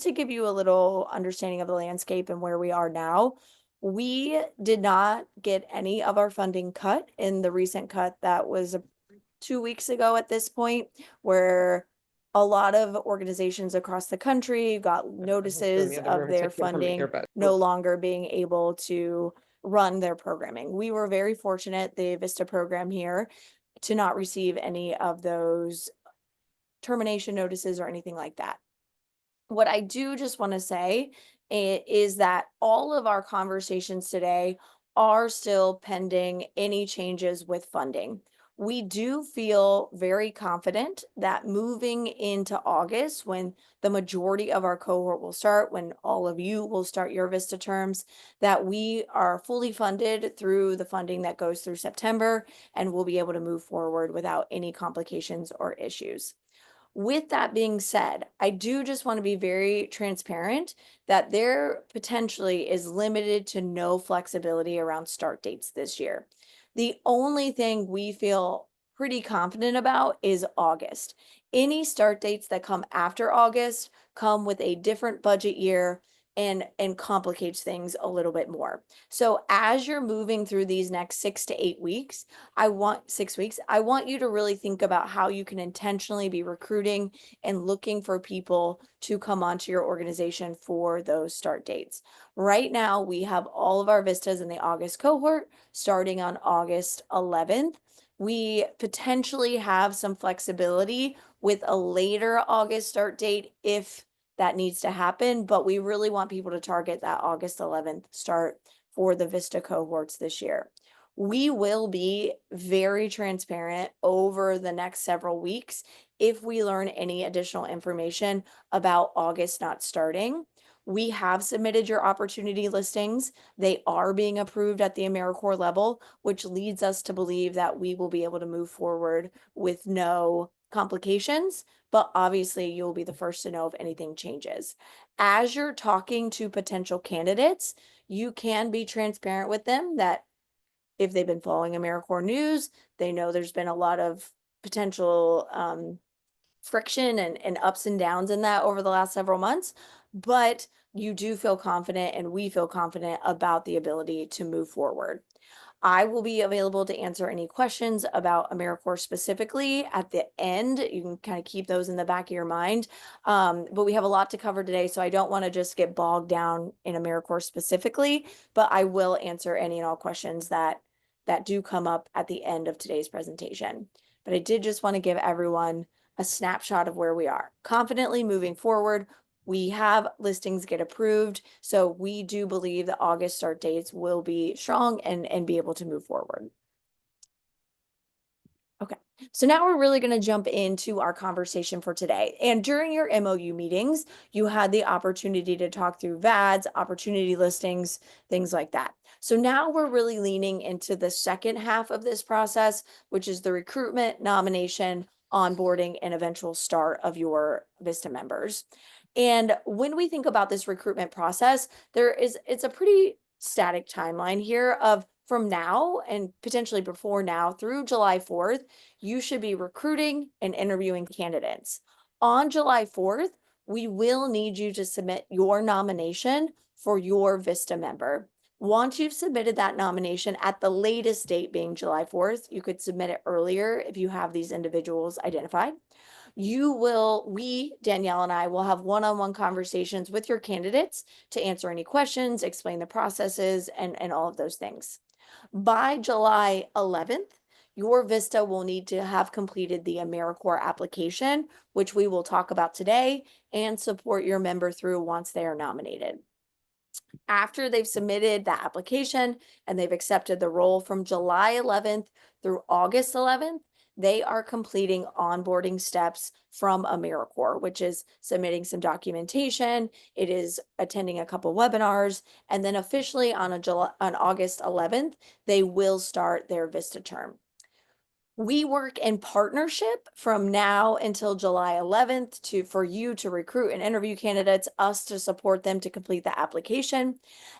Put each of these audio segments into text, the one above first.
to give you a little understanding of the landscape and where we are now, we did not get any of our funding cut in the recent cut that was 2 weeks ago at this point, where a lot of organizations across the country got notices of their funding no longer being able to run their programming. We were very fortunate, the VISTA program here, to not receive any of those termination notices or anything like that. What I do just want to say is that all of our conversations today are still pending any changes with funding. We do feel very confident that moving into August, when the majority of our cohort will start, when all of you will start your VISTA terms, that we are fully funded through the funding that goes through September, and we'll be able to move forward without any complications or issues. With that being said, I do just want to be very transparent that there potentially is limited to no flexibility around start dates this year. The only thing we feel pretty confident about is August. Any start dates that come after August come with a different budget year and complicates things a little bit more. So as you're moving through these next 6 to 8 weeks, I want you to really think about how you can intentionally be recruiting and looking for people to come onto your organization for those start dates. Right now, we have all of our Vistas in the August cohort starting on August 11th. We potentially have some flexibility with a later August start date if that needs to happen, but we really want people to target that August 11th start for the VISTA cohorts this year. We will be very transparent over the next several weeks if we learn any additional information about August not starting. We have submitted your opportunity listings. They are being approved at the AmeriCorps level, which leads us to believe that we will be able to move forward with no complications, but obviously you'll be the first to know if anything changes. As you're talking to potential candidates, you can be transparent with them that if they've been following AmeriCorps news, they know there's been a lot of potential friction and ups and downs in that over the last several months, but you do feel confident and we feel confident about the ability to move forward. I will be available to answer any questions about AmeriCorps specifically at the end. You can kind of keep those in the back of your mind. But we have a lot to cover today, so I don't want to just get bogged down in AmeriCorps specifically, but I will answer any and all questions that do come up at the end of today's presentation. But I did just want to give everyone a snapshot of where we are. Confidently moving forward, we have listings get approved, so we do believe that August start dates will be strong and be able to move forward. Okay, so now we're really going to jump into our conversation for today. And during your MOU meetings, you had the opportunity to talk through VADs, opportunity listings, things like that. So now we're really leaning into the second half of this process, which is the recruitment, nomination, onboarding, and eventual start of your VISTA members. And when we think about this recruitment process, it's a pretty static timeline here of from now and potentially before now through July 4th, you should be recruiting and interviewing candidates. On July 4th, we will need you to submit your nomination for your VISTA member. Once you've submitted that nomination at the latest date being July 4th, you could submit it earlier if you have these individuals identified. Danielle and I will have one-on-one conversations with your candidates to answer any questions, explain the processes, and all of those things. By July 11th, your VISTA will need to have completed the AmeriCorps application, which we will talk about today, and support your member through once they are nominated. After they've submitted that application and they've accepted the role from July 11th through August 11th, they are completing onboarding steps from AmeriCorps, which is submitting some documentation. It is attending a couple webinars, and then officially on August 11th, they will start their VISTA term. We work in partnership from now until July 11th for you to recruit and interview candidates, us to support them to complete the application.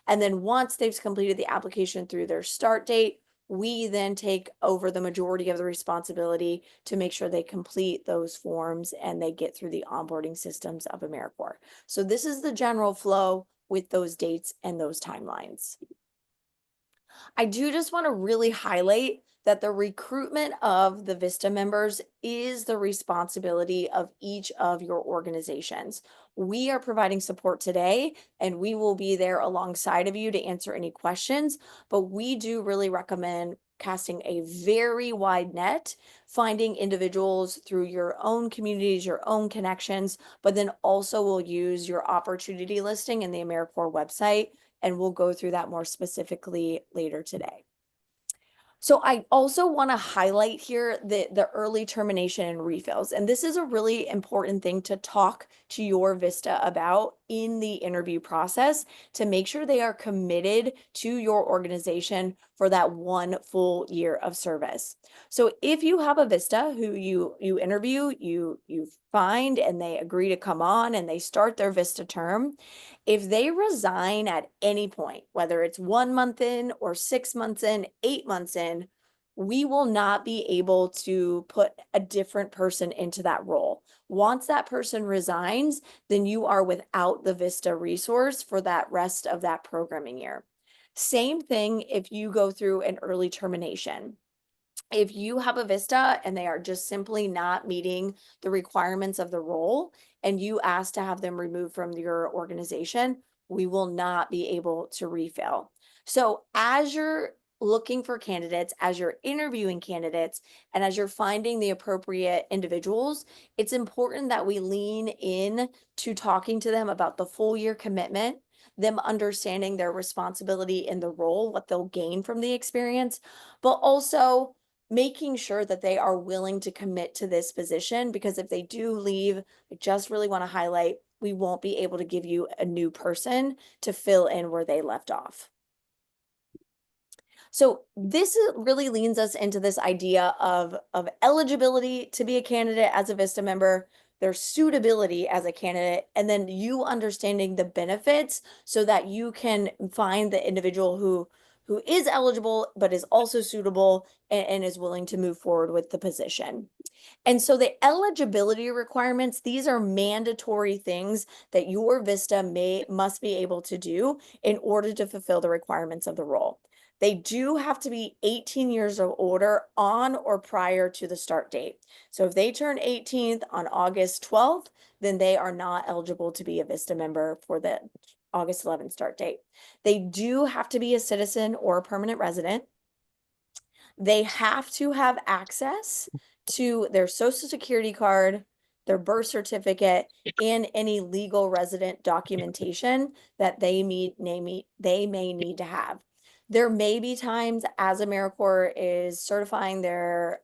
And then once they've completed the application through their start date, we then take over the majority of the responsibility to make sure they complete those forms and they get through the onboarding systems of AmeriCorps. So this is the general flow with those dates and those timelines. I do just want to really highlight that the recruitment of the VISTA members is the responsibility of each of your organizations. We are providing support today, and we will be there alongside of you to answer any questions, but we do really recommend casting a very wide net, finding individuals through your own communities, your own connections, but then also will use your opportunity listing in the AmeriCorps website, and we'll go through that more specifically later today. So I also want to highlight here the early termination and refills. And this is a really important thing to talk to your VISTA about in the interview process to make sure they are committed to your organization for that 1 full year of service. So if you have a VISTA who you interview, you find and they agree to come on and they start their VISTA term, if they resign at any point, whether it's 1 month in or 6 months in, 8 months in, we will not be able to put a different person into that role. Once that person resigns, then you are without the VISTA resource for that rest of that programming year. Same thing if you go through an early termination. If you have a VISTA and they are just simply not meeting the requirements of the role and you ask to have them removed from your organization, we will not be able to refill. So as you're looking for candidates, as you're interviewing candidates, and as you're finding the appropriate individuals, it's important that we lean in to talking to them about the full year commitment, them understanding their responsibility in the role, what they'll gain from the experience, but also making sure that they are willing to commit to this position, because if they do leave, I just really want to highlight, we won't be able to give you a new person to fill in where they left off. So this really leans us into this idea of eligibility to be a candidate as a VISTA member, their suitability as a candidate, and then you understanding the benefits so that you can find the individual who is eligible but is also suitable and is willing to move forward with the position. And so the eligibility requirements, these are mandatory things that your VISTA must be able to do in order to fulfill the requirements of the role. They do have to be 18 years of older on or prior to the start date. So if they turn 18th on August 12th, then they are not eligible to be a VISTA member for the August 11th start date. They do have to be a citizen or a permanent resident. They have to have access to their social security card, their birth certificate, and any legal resident documentation that they may need to have. There may be times as AmeriCorps is certifying their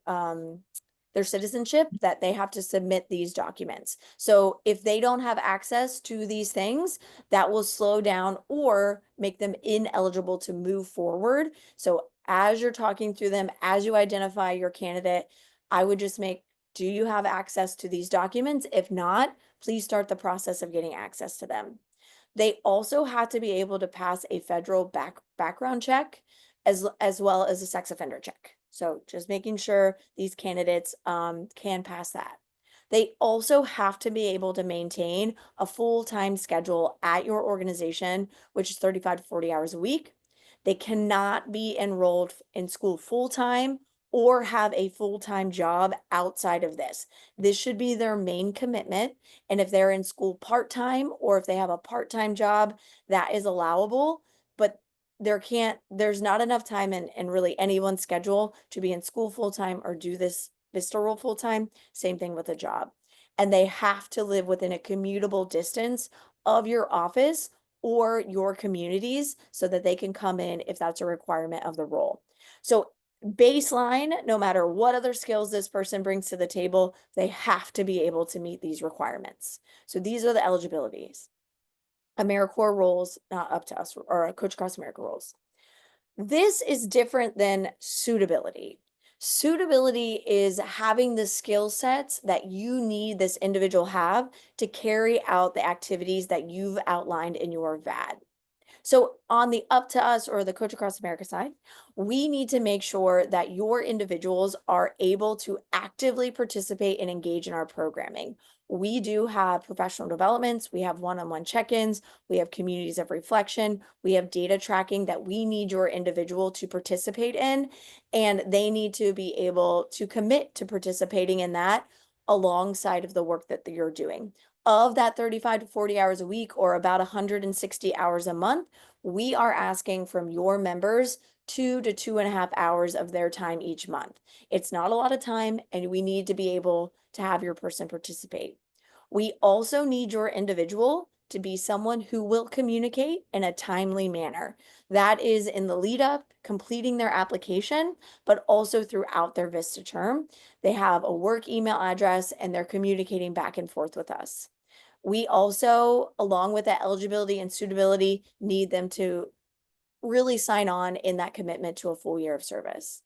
citizenship that they have to submit these documents. So if they don't have access to these things, that will slow down or make them ineligible to move forward. So as you're talking through them, as you identify your candidate, I would just do you have access to these documents? If not, please start the process of getting access to them. They also have to be able to pass a federal background check as well as a sex offender check. So just making sure these candidates can pass that. They also have to be able to maintain a full-time schedule at your organization, which is 35 to 40 hours a week. They cannot be enrolled in school full-time or have a full-time job outside of this. This should be their main commitment. And if they're in school part-time or if they have a part-time job, that is allowable, but there's not enough time in really anyone's schedule to be in school full-time or do this VISTA role full-time. Same thing with a job. And they have to live within a commutable distance of your office or your communities so that they can come in if that's a requirement of the role. So baseline, no matter what other skills this person brings to the table, they have to be able to meet these requirements. So these are the eligibilities. AmeriCorps roles, not up to us, or Coach Cross America roles. This is different than suitability. Suitability is having the skill sets that you need this individual have to carry out the activities that you've outlined in your VAD. So on the Up to Us or the Coach Across America side, we need to make sure that your individuals are able to actively participate and engage in our programming. We do have professional developments, we have one-on-one check-ins, we have communities of reflection, we have data tracking that we need your individual to participate in, and they need to be able to commit to participating in that alongside of the work that you're doing. Of that 35 to 40 hours a week, or about 160 hours a month, we are asking from your members 2 to 2.5 hours of their time each month. It's not a lot of time, and we need to be able to have your person participate. We also need your individual to be someone who will communicate in a timely manner. That is in the lead up, completing their application, but also throughout their VISTA term. They have a work email address and they're communicating back and forth with us. We also, along with that eligibility and suitability, need them to really sign on in that commitment to a full year of service.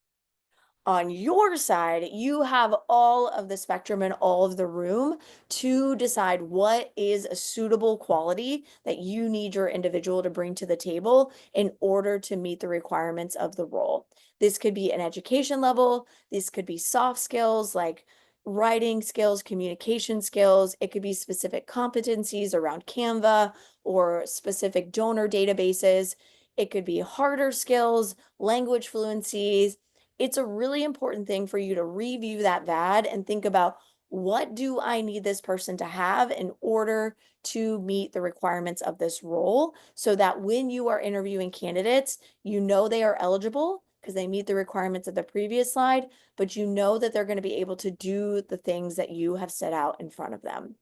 On your side, you have all of the spectrum and all of the room to decide what is a suitable quality that you need your individual to bring to the table in order to meet the requirements of the role. This could be an education level, this could be soft skills like writing skills, communication skills. It could be specific competencies around Canva or specific donor databases. It could be harder skills, language fluencies. It's a really important thing for you to review that VAD and think about, what do I need this person to have in order to meet the requirements of this role, so that when you are interviewing candidates, you know they are eligible because they meet the requirements of the previous slide, but you know that they're going to be able to do the things that you have set out in front of them.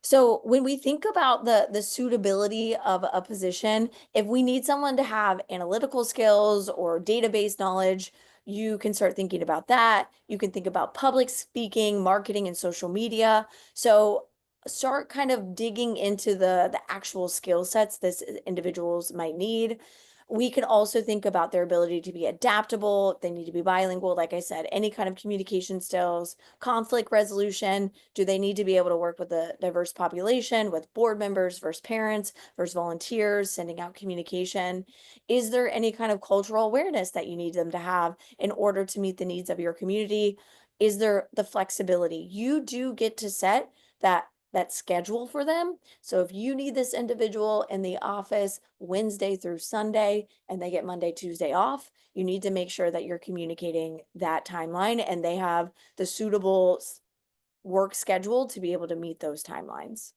So when we think about the suitability of a position, if we need someone to have analytical skills or database knowledge, you can start thinking about that. You can think about public speaking, marketing, and social media. So start kind of digging into the actual skill sets this individuals might need. We can also think about their ability to be adaptable. They need to be bilingual, like I said, any kind of communication skills, conflict resolution. Do they need to be able to work with a diverse population, with board members versus parents versus volunteers, sending out communication? Is there any kind of cultural awareness that you need them to have in order to meet the needs of your community? Is there the flexibility? You do get to set that schedule for them. So if you need this individual in the office Wednesday through Sunday and they get Monday, Tuesday off, you need to make sure that you're communicating that timeline and they have the suitable work schedule to be able to meet those timelines.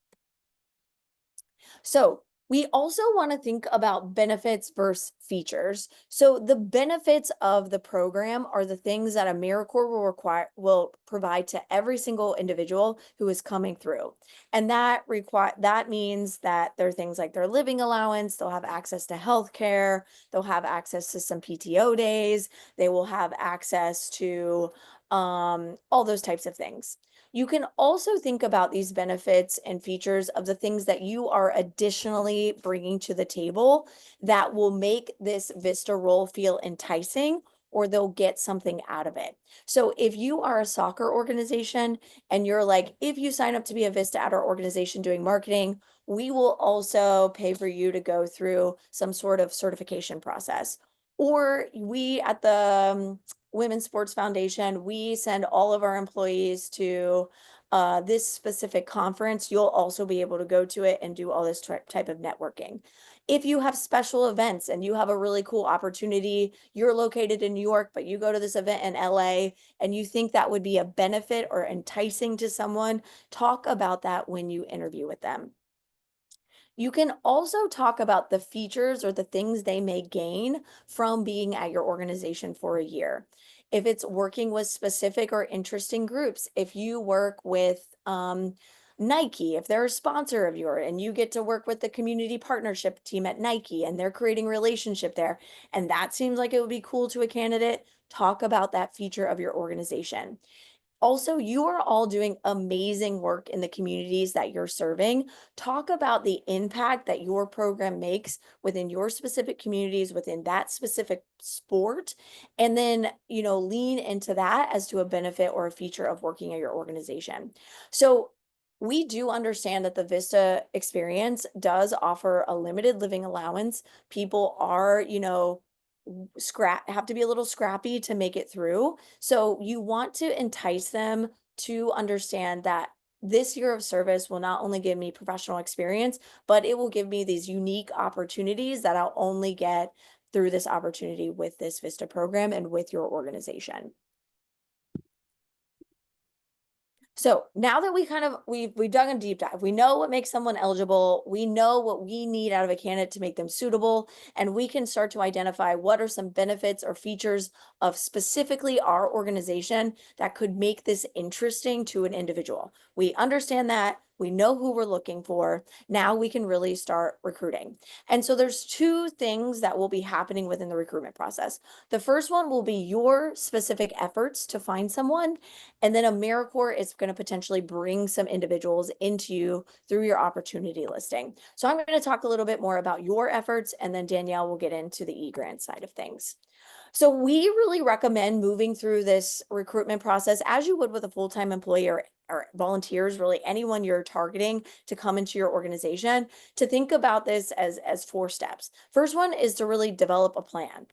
So we also want to think about benefits versus features. So the benefits of the program are the things that AmeriCorps will provide to every single individual who is coming through. And that means that there are things like their living allowance, they'll have access to health care, they'll have access to some PTO days, they will have access to all those types of things. You can also think about these benefits and features of the things that you are additionally bringing to the table that will make this VISTA role feel enticing, or they'll get something out of it. So if you are a soccer organization and you're like, if you sign up to be a VISTA at our organization doing marketing, we will also pay for you to go through some sort of certification process. Or we at the Women's Sports Foundation, we send all of our employees to this specific conference. You'll also be able to go to it and do all this type of networking. If you have special events and you have a really cool opportunity, you're located in New York, but you go to this event in LA and you think that would be a benefit or enticing to someone, talk about that when you interview with them. You can also talk about the features or the things they may gain from being at your organization for a year. If it's working with specific or interesting groups, if you work with Nike, if they're a sponsor of yours and you get to work with the community partnership team at Nike and they're creating relationship there, and that seems like it would be cool to a candidate, talk about that feature of your organization. Also, you are all doing amazing work in the communities that you're serving. Talk about the impact that your program makes within your specific communities, within that specific sport, and then, lean into that as to a benefit or a feature of working at your organization. So We do understand that the VISTA experience does offer a limited living allowance. People are, have to be a little scrappy to make it through. So you want to entice them to understand that this year of service will not only give me professional experience, but it will give me these unique opportunities that I'll only get through this opportunity with this VISTA program and with your organization. So now that we've done a deep dive, we know what makes someone eligible, we know what we need out of a candidate to make them suitable, and we can start to identify what are some benefits or features of specifically our organization that could make this interesting to an individual. We understand that, we know who we're looking for. Now we can really start recruiting. And so there's two things that will be happening within the recruitment process. The first one will be your specific efforts to find someone. And then AmeriCorps is going to potentially bring some individuals into you through your opportunity listing. So I'm going to talk a little bit more about your efforts, and then Danielle will get into the e-grant side of things. So we really recommend moving through this recruitment process as you would with a full-time employee or volunteers, really anyone you're targeting to come into your organization, to think about this as four steps. First one is to really develop a plan.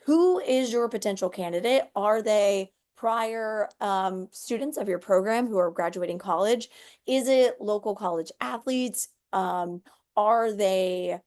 Who is your potential candidate? Are they prior students of your program who are graduating college? Is it local college athletes? Are they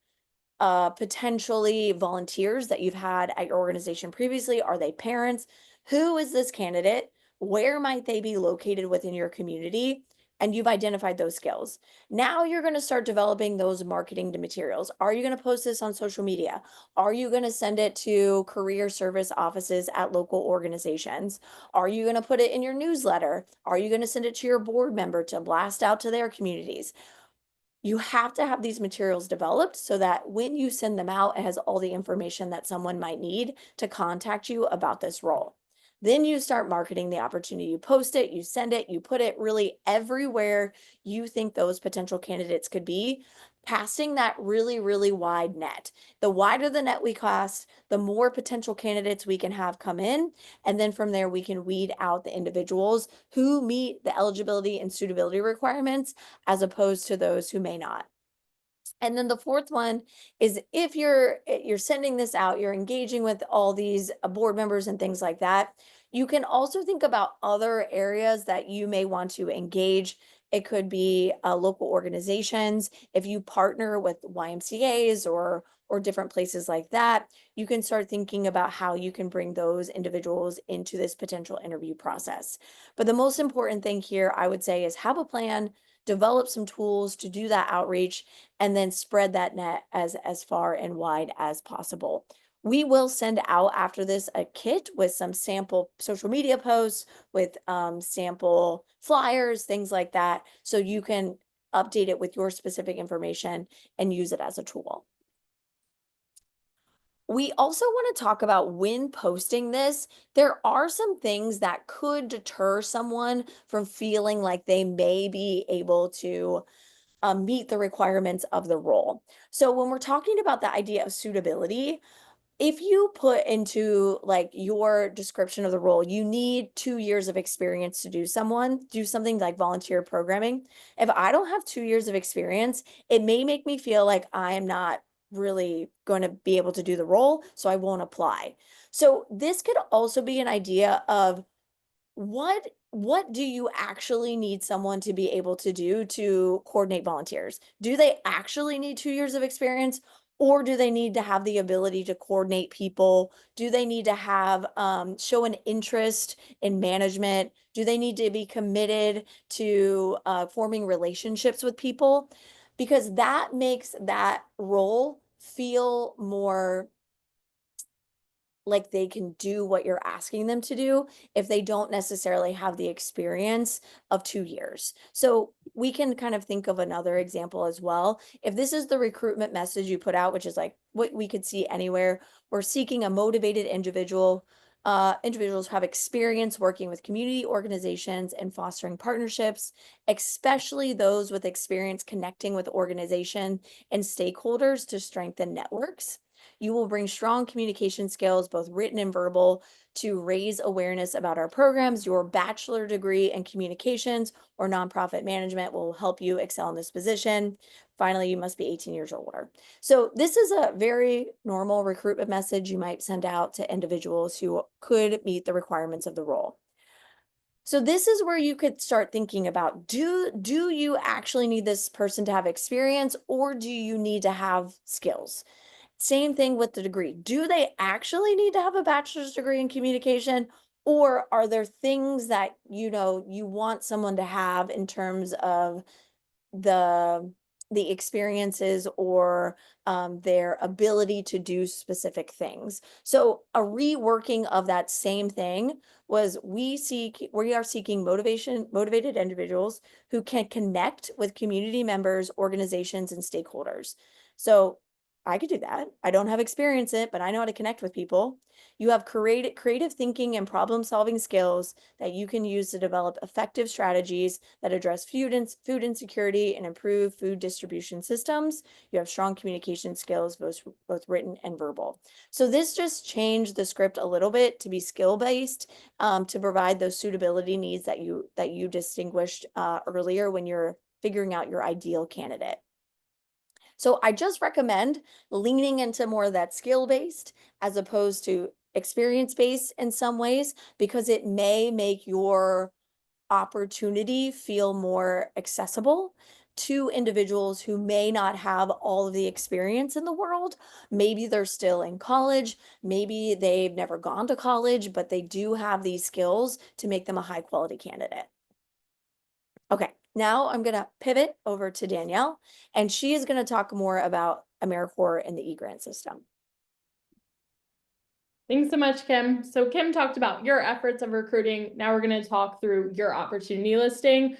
potentially volunteers that you've had at your organization previously? Are they parents? Who is this candidate? Where might they be located within your community? And you've identified those skills. Now you're going to start developing those marketing materials. Are you going to post this on social media? Are you going to send it to career service offices at local organizations? Are you going to put it in your newsletter? Are you going to send it to your board member to blast out to their communities? You have to have these materials developed so that when you send them out, it has all the information that someone might need to contact you about this role. Then you start marketing the opportunity. You post it, you send it, you put it really everywhere you think those potential candidates could be, casting that really, really wide net. The wider the net we cast, the more potential candidates we can have come in. And then from there, we can weed out the individuals who meet the eligibility and suitability requirements as opposed to those who may not. And then the fourth one is if you're sending this out, you're engaging with all these board members and things like that, you can also think about other areas that you may want to engage. It could be local organizations. If you partner with YMCA's or different places like that, you can start thinking about how you can bring those individuals into this potential interview process. But the most important thing here, I would say, is have a plan, develop some tools to do that outreach, and then spread that net as far and wide as possible. We will send out after this a kit with some sample social media posts, with sample flyers, things like that, so you can update it with your specific information and use it as a tool. We also want to talk about when posting this, there are some things that could deter someone from feeling like they may be able to meet the requirements of the role. So when we're talking about the idea of suitability, if you put into like your description of the role, you need 2 years of experience to do something like volunteer programming. If I don't have 2 years of experience, it may make me feel like I am not really going to be able to do the role, so I won't apply. So this could also be an idea of what do you actually need someone to be able to do to coordinate volunteers? Do they actually need 2 years of experience, or do they need to have the ability to coordinate people? Do they need to have show an interest in management? Do they need to be committed to forming relationships with people? Because that makes that role feel more like they can do what you're asking them to do if they don't necessarily have the experience of 2 years. So we can kind of think of another example as well. If this is the recruitment message you put out, which is like what we could see anywhere, we're seeking a motivated individual. Individuals who have experience working with community organizations and fostering partnerships, especially those with experience connecting with organization and stakeholders to strengthen networks. You will bring strong communication skills, both written and verbal, to raise awareness about our programs. Your bachelor degree in communications or nonprofit management will help you excel in this position. Finally, you must be 18 years or older. So this is a very normal recruitment message you might send out to individuals who could meet the requirements of the role. So this is where you could start thinking about, do you actually need this person to have experience, or do you need to have skills? Same thing with the degree. Do they actually need to have a bachelor's degree in communication, or are there things that you want someone to have in terms of the experiences or their ability to do specific things? So a reworking of that same thing was, we are seeking motivated individuals who can connect with community members, organizations, and stakeholders. So I could do that. I don't have experience in it, but I know how to connect with people. You have creative thinking and problem solving skills that you can use to develop effective strategies that address food insecurity and improve food distribution systems. You have strong communication skills, both written and verbal. So this just changed the script a little bit to be skill based, to provide those suitability needs that you distinguished earlier when you're figuring out your ideal candidate. So I just recommend leaning into more of that skill based as opposed to experience based in some ways, because it may make your opportunity feel more accessible to individuals who may not have all of the experience in the world. Maybe they're still in college, maybe they've never gone to college, but they do have these skills to make them a high quality candidate. Okay, now I'm going to pivot over to Danielle, and she is going to talk more about AmeriCorps and the e-grant system. Thanks so much, Kim. So Kim talked about your efforts of recruiting. Now we're going to talk through your opportunity listing.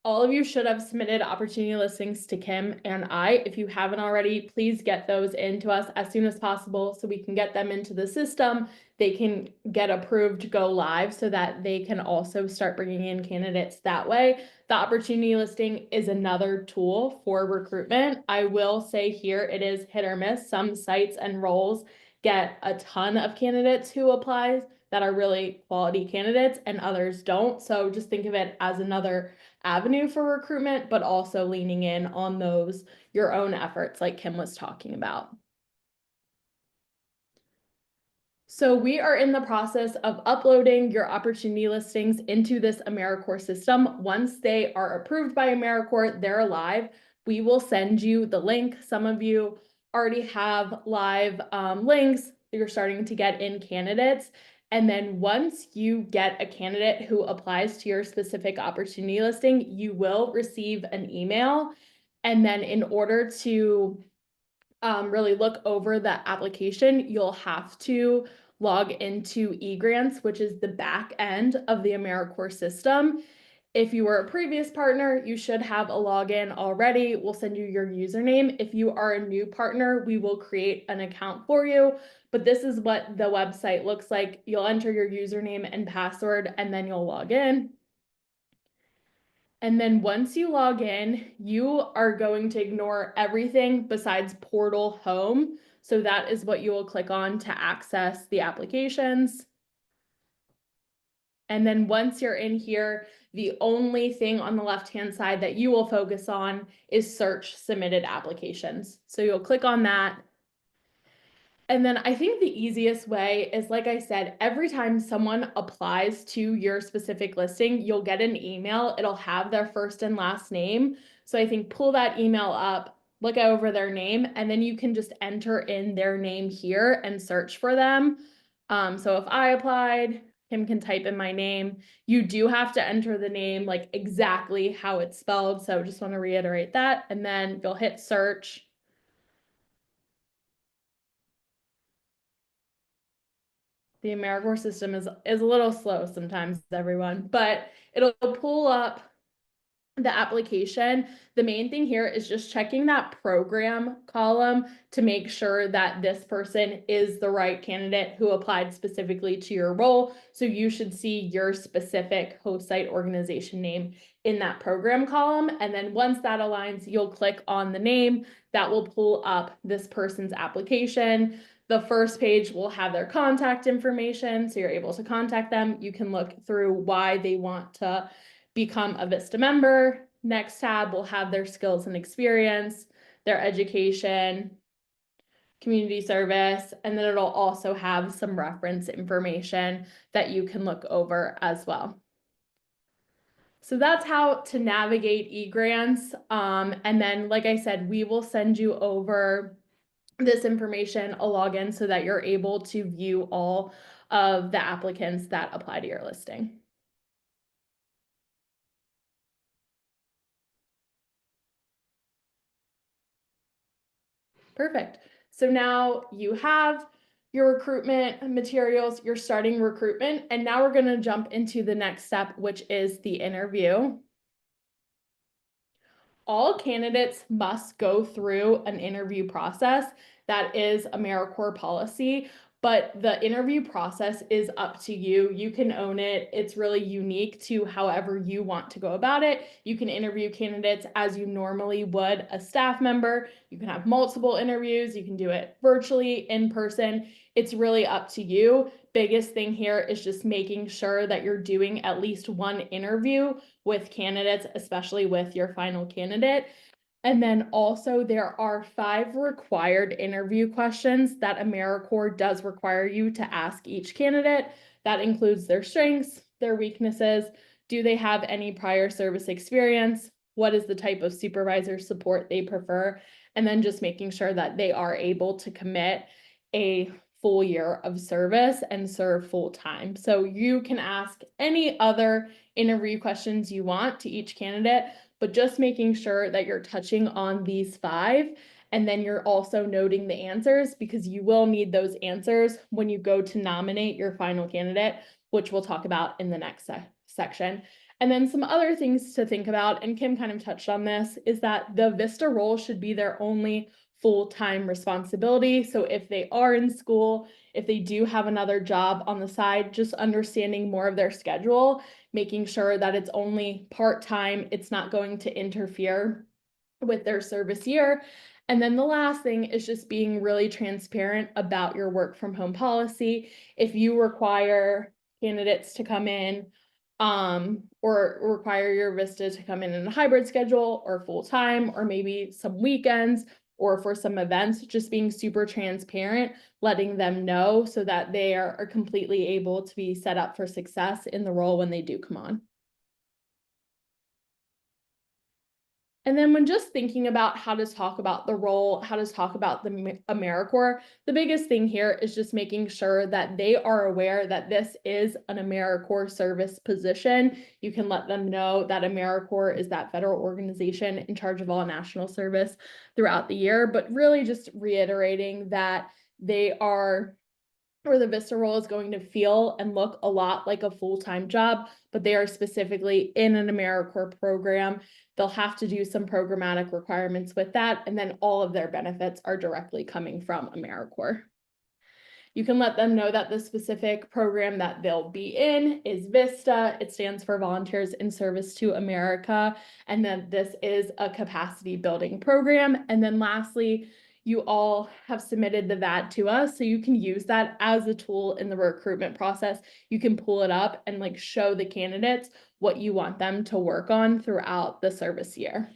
All of you should have submitted opportunity listings to Kim and I. If you haven't already, please get those into us as soon as possible so we can get them into the system. They can get approved to go live so that they can also start bringing in candidates that way. The opportunity listing is another tool for recruitment. I will say here it is hit or miss. Some sites and roles get a ton of candidates who apply that are really quality candidates, and others don't. So just think of it as another avenue for recruitment, but also leaning in on those your own efforts like Kim was talking about. So we are in the process of uploading your opportunity listings into this AmeriCorps system. Once they are approved by AmeriCorps, they're live. We will send you the link. Some of you already have live links. You're starting to get in candidates. And then once you get a candidate who applies to your specific opportunity listing, you will receive an email. And then in order to really look over the application, you'll have to log into eGrants, which is the back end of the AmeriCorps system. If you were a previous partner, you should have a login already. We'll send you your username. If you are a new partner, we will create an account for you. But this is what the website looks like. You'll enter your username and password, and then you'll log in. And then once you log in, you are going to ignore everything besides Portal Home. So that is what you will click on to access the applications. And then once you're in here, the only thing on the left-hand side that you will focus on is search submitted applications. So you'll click on that. And then I think the easiest way is, like I said, every time someone applies to your specific listing, you'll get an email. It'll have their first and last name. So I think pull that email up, look over their name, and then you can just enter in their name here and search for them. So if I applied, Kim can type in my name. You do have to enter the name like exactly how it's spelled. So just want to reiterate that. And then you'll hit search. The AmeriCorps system is a little slow sometimes, everyone, but it'll pull up the application, the main thing here is just checking that program column to make sure that this person is the right candidate who applied specifically to your role. So you should see your specific host site organization name in that program column. And then once that aligns, you'll click on the name that will pull up this person's application. The first page will have their contact information, so you're able to contact them. You can look through why they want to become a VISTA member. Next tab will have their skills and experience, their education, community service, and then it'll also have some reference information that you can look over as well. So that's how to navigate eGrants. And then, like I said, we will send you over this information, a login, so that you're able to view all of the applicants that apply to your listing. Perfect. So now you have your recruitment materials, you're starting recruitment, and now we're going to jump into the next step, which is the interview. All candidates must go through an interview process. That is AmeriCorps policy, but the interview process is up to you. You can own it. It's really unique to however you want to go about it. You can interview candidates as you normally would a staff member. You can have multiple interviews. You can do it virtually, in person. It's really up to you. Biggest thing here is just making sure that you're doing at least one interview with candidates, especially with your final candidate. And then also there are 5 required interview questions that AmeriCorps does require you to ask each candidate. That includes their strengths, their weaknesses, do they have any prior service experience, what is the type of supervisor support they prefer, and then just making sure that they are able to commit a full year of service and serve full time. So you can ask any other interview questions you want to each candidate, but just making sure that you're touching on these 5, and then you're also noting the answers, because you will need those answers when you go to nominate your final candidate, which we'll talk about in the next section. And then some other things to think about, and Kim kind of touched on this, is that the VISTA role should be their only full-time responsibility. So if they are in school, if they do have another job on the side, just understanding more of their schedule, making sure that it's only part-time, it's not going to interfere with their service year. And then the last thing is just being really transparent about your work from home policy. If you require candidates to come in or require your VISTA to come in a hybrid schedule or full-time, or maybe some weekends, or for some events, just being super transparent, letting them know so that they are completely able to be set up for success in the role when they do come on. And then when just thinking about how to talk about the role, how to talk about the AmeriCorps, the biggest thing here is just making sure that they are aware that this is an AmeriCorps service position. You can let them know that AmeriCorps is that federal organization in charge of all national service throughout the year, but really just reiterating that they are, or the VISTA role is going to feel and look a lot like a full-time job, but they are specifically in an AmeriCorps program. They'll have to do some programmatic requirements with that, and then all of their benefits are directly coming from AmeriCorps. You can let them know that the specific program that they'll be in is VISTA. It stands for Volunteers in Service to America, and then this is a capacity building program. And then lastly, you all have submitted the VAD to us, so you can use that as a tool in the recruitment process. You can pull it up and like show the candidates what you want them to work on throughout the service year.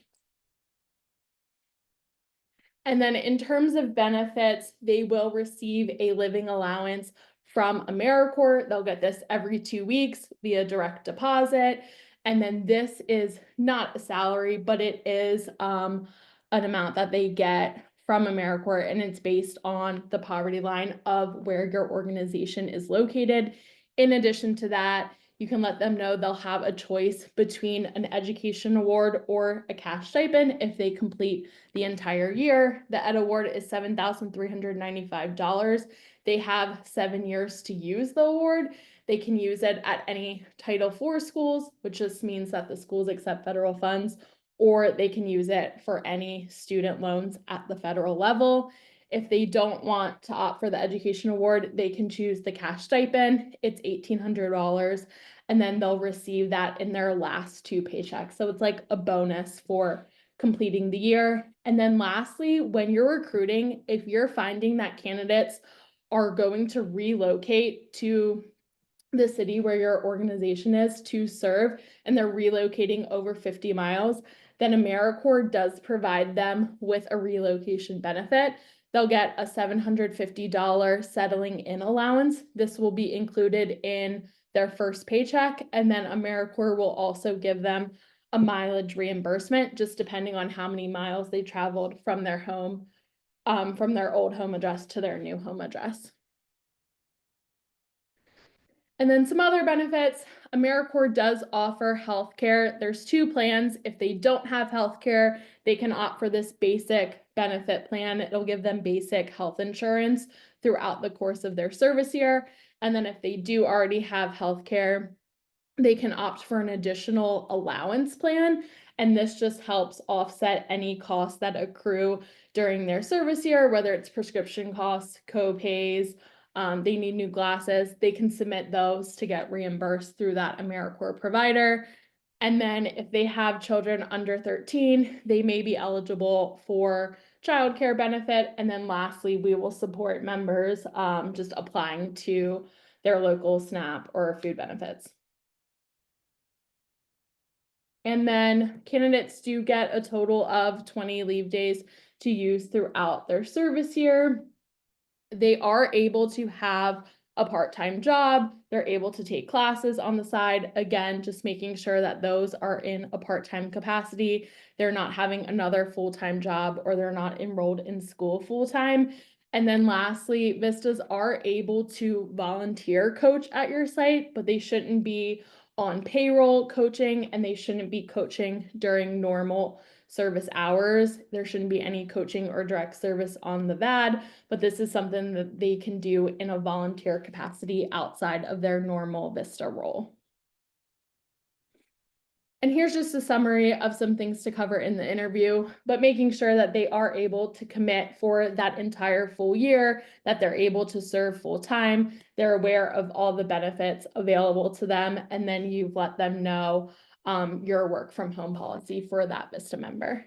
And then in terms of benefits, they will receive a living allowance from AmeriCorps. They'll get this every 2 weeks via direct deposit. And then this is not a salary, but it is an amount that they get from AmeriCorps, and it's based on the poverty line of where your organization is located. In addition to that, you can let them know they'll have a choice between an education award or a cash stipend if they complete the entire year. The Ed Award is $7,395. They have 7 years to use the award. They can use it at any Title IV schools, which just means that the schools accept federal funds, or they can use it for any student loans at the federal level. If they don't want to opt for the education award, they can choose the cash stipend. It's $1,800, and then they'll receive that in their last 2 paychecks. So it's like a bonus for completing the year. And then lastly, when you're recruiting, if you're finding that candidates are going to relocate to the city where your organization is to serve, and they're relocating over 50 miles, then AmeriCorps does provide them with a relocation benefit. They'll get a $750 settling in allowance. This will be included in their first paycheck, and then AmeriCorps will also give them a mileage reimbursement, just depending on how many miles they traveled from their home, from their old home address to their new home address. And then some other benefits, AmeriCorps does offer healthcare. There's 2 plans. If they don't have healthcare, they can opt for this basic benefit plan. It'll give them basic health insurance throughout the course of their service year. And then if they do already have healthcare, they can opt for an additional allowance plan. And this just helps offset any costs that accrue during their service year, whether it's prescription costs, co-pays, they need new glasses, they can submit those to get reimbursed through that AmeriCorps provider. And then if they have children under 13, they may be eligible for childcare benefit. And then lastly, we will support members just applying to their local SNAP or food benefits. And then candidates do get a total of 20 leave days to use throughout their service year. They are able to have a part-time job. They're able to take classes on the side. Again, just making sure that those are in a part-time capacity. They're not having another full-time job, or they're not enrolled in school full-time. And then lastly, Vistas are able to volunteer coach at your site, but they shouldn't be on payroll coaching, and they shouldn't be coaching during normal service hours. There shouldn't be any coaching or direct service on the VAD, but this is something that they can do in a volunteer capacity outside of their normal VISTA role. And here's just a summary of some things to cover in the interview, but making sure that they are able to commit for that entire full year, that they're able to serve full time, they're aware of all the benefits available to them, and then you've let them know your work from home policy for that VISTA member.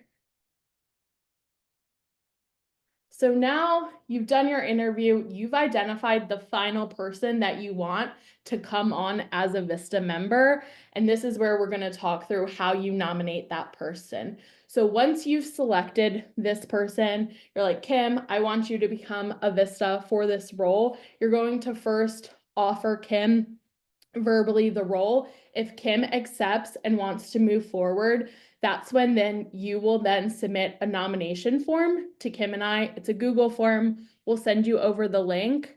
So now you've done your interview, you've identified the final person that you want to come on as a VISTA member. And this is where we're going to talk through how you nominate that person. So once you've selected this person, you're like, Kim, I want you to become a VISTA for this role. You're going to first offer Kim verbally the role. If Kim accepts and wants to move forward, that's when then you will then submit a nomination form to Kim and I. It's a Google form. We'll send you over the link.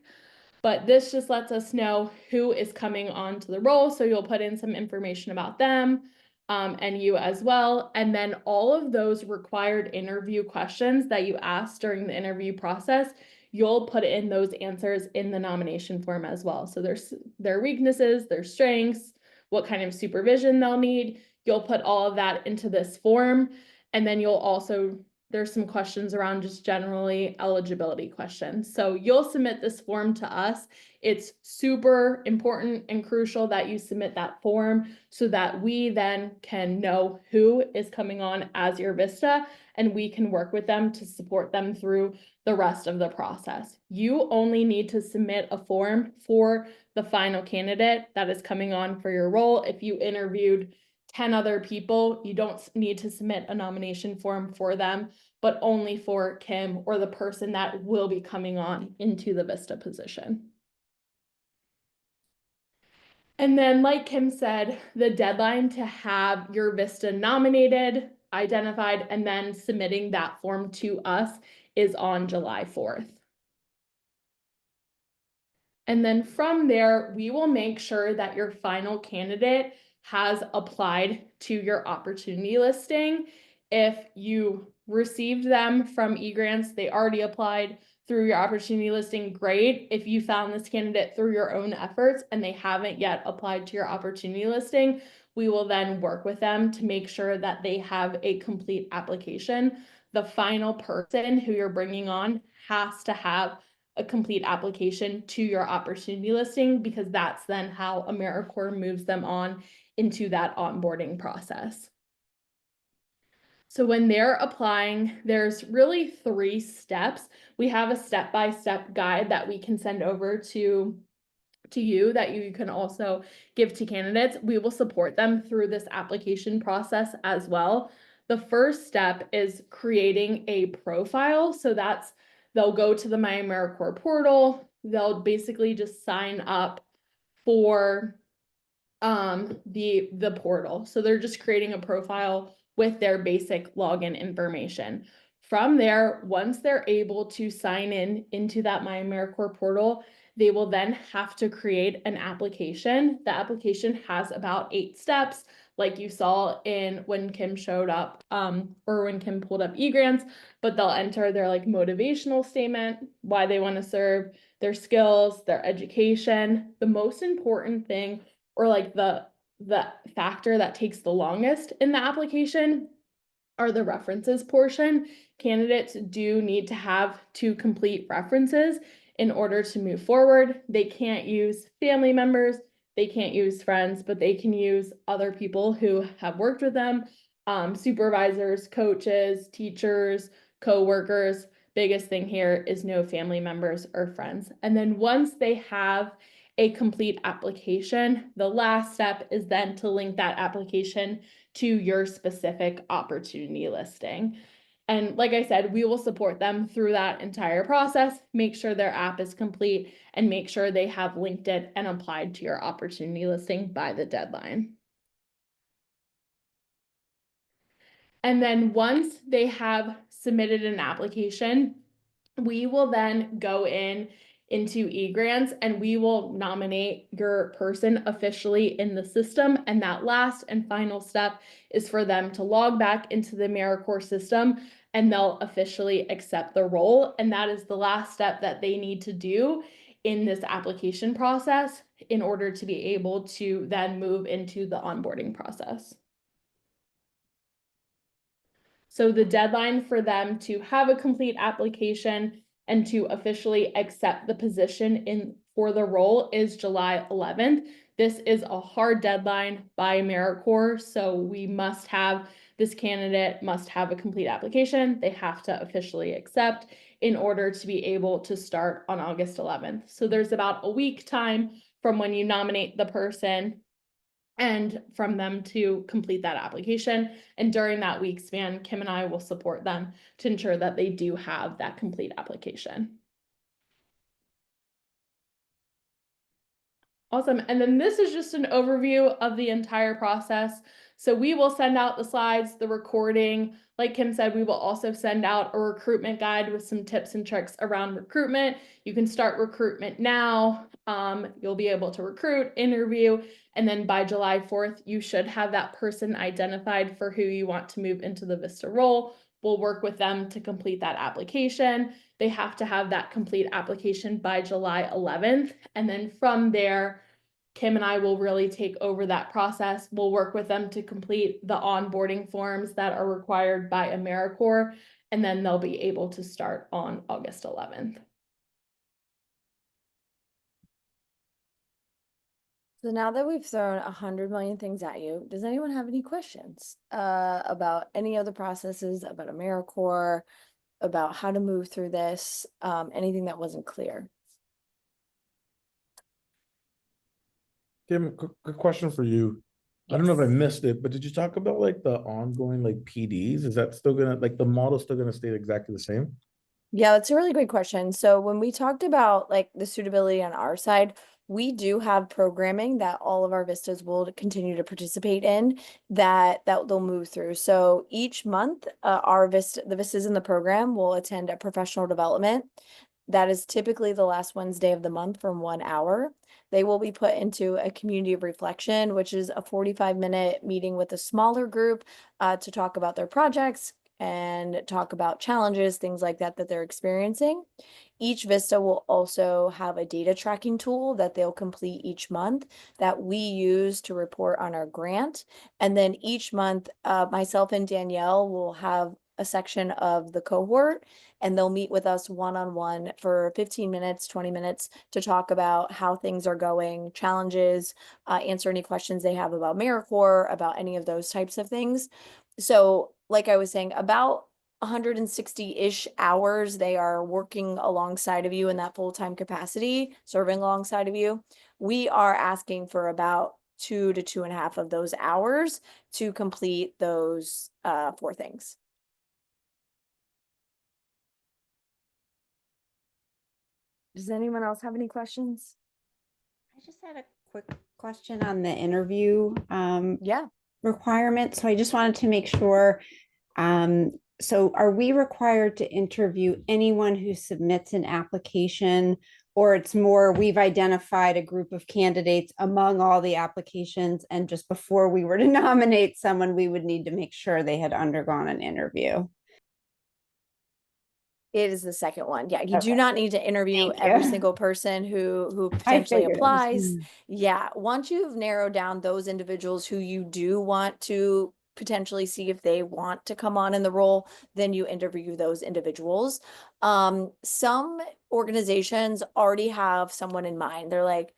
But this just lets us know who is coming on to the role. So you'll put in some information about them and you as well. And then all of those required interview questions that you asked during the interview process, you'll put in those answers in the nomination form as well. So there's their weaknesses, their strengths, what kind of supervision they'll need. You'll put all of that into this form. And then you'll also, there's some questions around just generally eligibility questions. So you'll submit this form to us. It's super important and crucial that you submit that form so that we then can know who is coming on as your VISTA, and we can work with them to support them through the rest of the process. You only need to submit a form for the final candidate that is coming on for your role. If you interviewed 10 other people, you don't need to submit a nomination form for them, but only for Kim or the person that will be coming on into the VISTA position. And then, like Kim said, the deadline to have your VISTA nominated, identified, and then submitting that form to us is on July 4th. And then from there, we will make sure that your final candidate has applied to your opportunity listing. If you received them from eGrants, they already applied through your opportunity listing, great. If you found this candidate through your own efforts and they haven't yet applied to your opportunity listing, we will then work with them to make sure that they have a complete application. The final person who you're bringing on has to have a complete application to your opportunity listing, because that's then how AmeriCorps moves them on into that onboarding process. So when they're applying, there's really 3 steps. We have a step-by-step guide that we can send over to you that you can also give to candidates. We will support them through this application process as well. The first step is creating a profile. So that's, they'll go to the My AmeriCorps portal. They'll basically just sign up for the portal. So they're just creating a profile with their basic login information. From there, once they're able to sign in into that My AmeriCorps portal, they will then have to create an application. The application has about 8 steps, like you saw in when Kim showed up, or when Kim pulled up eGrants, but they'll enter their like motivational statement, why they want to serve, their skills, their education. The most important thing, or like the factor that takes the longest in the application, are the references portion. Candidates do need to have 2 complete references in order to move forward. They can't use family members, they can't use friends, but they can use other people who have worked with them, supervisors, coaches, teachers, co-workers. Biggest thing here is no family members or friends. And then once they have a complete application, the last step is then to link that application to your specific opportunity listing. And like I said, we will support them through that entire process, make sure their app is complete, and make sure they have linked it and applied to your opportunity listing by the deadline. And then once they have submitted an application, we will then go into eGrants and we will nominate your person officially in the system. And that last and final step is for them to log back into the AmeriCorps system and they'll officially accept the role. And that is the last step that they need to do in this application process in order to be able to then move into the onboarding process. So the deadline for them to have a complete application and to officially accept the position for the role is July 11th. This is a hard deadline by AmeriCorps, so we must have, this candidate must have a complete application. They have to officially accept in order to be able to start on August 11th. So there's about a week time from when you nominate the person and from them to complete that application. And during that week span, Kim and I will support them to ensure that they do have that complete application. Awesome. And then this is just an overview of the entire process. So we will send out the slides, the recording. Like Kim said, we will also send out a recruitment guide with some tips and tricks around recruitment. You can start recruitment now. You'll be able to recruit, interview, and then by July 4th, you should have that person identified for who you want to move into the VISTA role. We'll work with them to complete that application. They have to have that complete application by July 11th. And then from there, Kim and I will really take over that process. We'll work with them to complete the onboarding forms that are required by AmeriCorps, and then they'll be able to start on August 11th. So now that we've thrown 100 million things at you, does anyone have any questions about any of the processes, about AmeriCorps, about how to move through this, anything that wasn't clear? Kim, quick question for you. I don't know if I missed it, but did you talk about like the ongoing like PDs? Is that still gonna, like the model still gonna stay exactly the same? Yeah, that's a really great question. So when we talked about like the suitability on our side, we do have programming that all of our vistas will continue to participate in that they'll move through. So each month, the vistas in the program will attend a professional development. That is typically the last Wednesday of the month from 1 hour. They will be put into a community of reflection, which is a 45-minute meeting with a smaller group to talk about their projects, and talk about challenges, things like that they're experiencing. Each VISTA will also have a data tracking tool that they'll complete each month that we use to report on our grant. And then each month, myself and Danielle will have a section of the cohort, and they'll meet with us one-on-one for 15 minutes, 20 minutes to talk about how things are going, challenges, answer any questions they have about AmeriCorps, about any of those types of things. So like I was saying, about 160-ish hours they are working alongside of you in that full-time capacity, serving alongside of you. We are asking for about 2 to 2.5 of those hours to complete those 4 things. Does anyone else have any questions? I just had a quick question on the interview Yeah. requirement. So I just wanted to make sure. So are we required to interview anyone who submits an application, or it's more we've identified a group of candidates among all the applications, and just before we were to nominate someone, we would need to make sure they had undergone an interview? It is the second one. Yeah, you do Okay. not need to interview Thank every you. single person who I potentially figured it was- applies. Yeah, once you've narrowed down those individuals who you do want to potentially see if they want to come on in the role, then you interview those individuals. Some organizations already have someone in mind. They're like,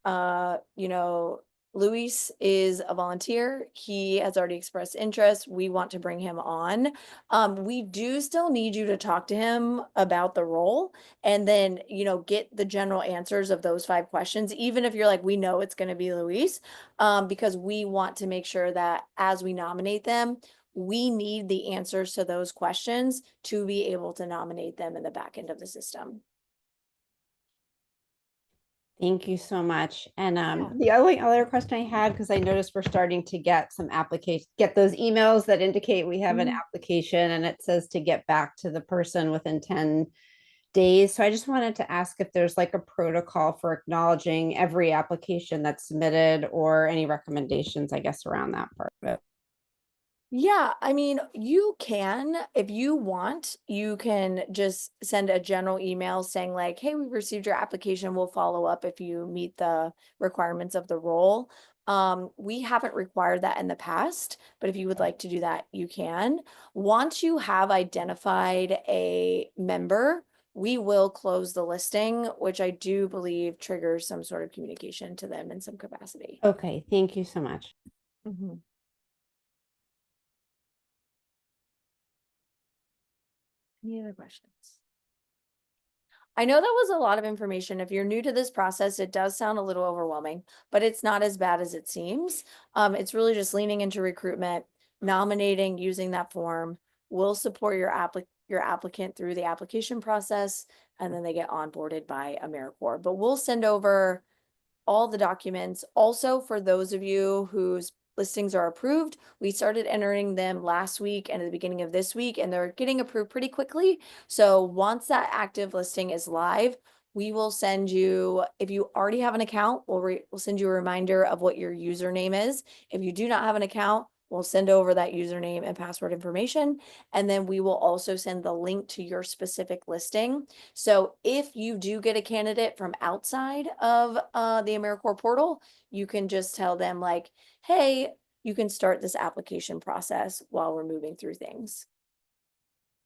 you know, Luis is a volunteer. He has already expressed interest. We want to bring him on. We do still need you to talk to him about the role and then, get the general answers of those 5 questions, even if you're like, we know it's going to be Luis, because we want to make sure that as we nominate them, we need the answers to those questions to be able to nominate them in the back end of the system. Thank you so much. And the only other question I had, because I noticed we're starting to get some applications, get those emails that indicate we have an application, and it says to get back to the person within 10 days. So I just wanted to ask if there's like a protocol for acknowledging every application that's submitted, or any recommendations, I guess, around that part of it. Yeah, I mean, you can, if you want, you can just send a general email saying like, hey, we received your application. We'll follow up if you meet the requirements of the role. We haven't required that in the past, but if you would like to do that, you can. Once you have identified a member, we will close the listing, which I do believe triggers some sort of communication to them in some capacity. Okay, thank you so much. Mhm. Any other questions? I know that was a lot of information. If you're new to this process, it does sound a little overwhelming, but it's not as bad as it seems. It's really just leaning into recruitment, nominating, using that form. We'll support your applicant through the application process, and then they get onboarded by AmeriCorps. But we'll send over all the documents. Also, for those of you whose listings are approved, we started entering them last week and at the beginning of this week, and they're getting approved pretty quickly. So once that active listing is live, we will send you, if you already have an account, we'll send you a reminder of what your username is. If you do not have an account, we'll send over that username and password information. And then we will also send the link to your specific listing. So if you do get a candidate from outside of the AmeriCorps portal, you can just tell them like, hey, you can start this application process while we're moving through things.